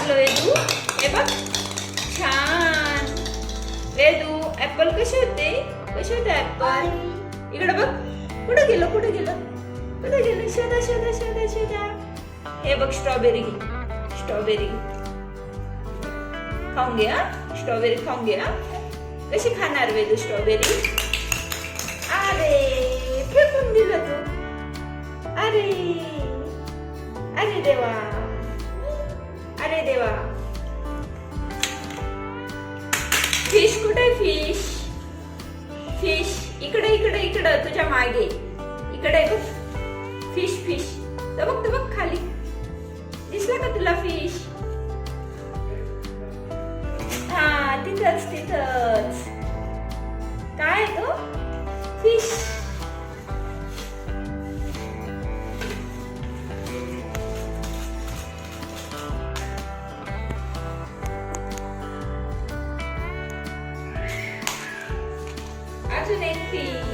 आणलं वेदू? हे बघ छान. वेदू ऍपल कसे होते? कसे होते ऍपल? इकडे बघ. कुठे गेलं? कुठे गेलं? कुठे गेलं? शोधा शोधा शोधा शोधा. हे बघ स्ट्रॉबेरी घे. स्ट्रॉबेरी खाऊन घे. स्ट्रॉबेरी खाऊन घे. कशी खाणार वेदू स्ट्रॉबेरी? अरे फेकून दिलं तू. अरे अरे देवा. अरे देवा. फिश कुठे? फिश फिश इकडे इकडे इकडे तुझ्या मागे. इकडे बघ. Fish fish. तर बघ खाली. दिसला का तुला फिश? हा तिथंच तिथंच. काय तो? फिश. अजून एक फिश.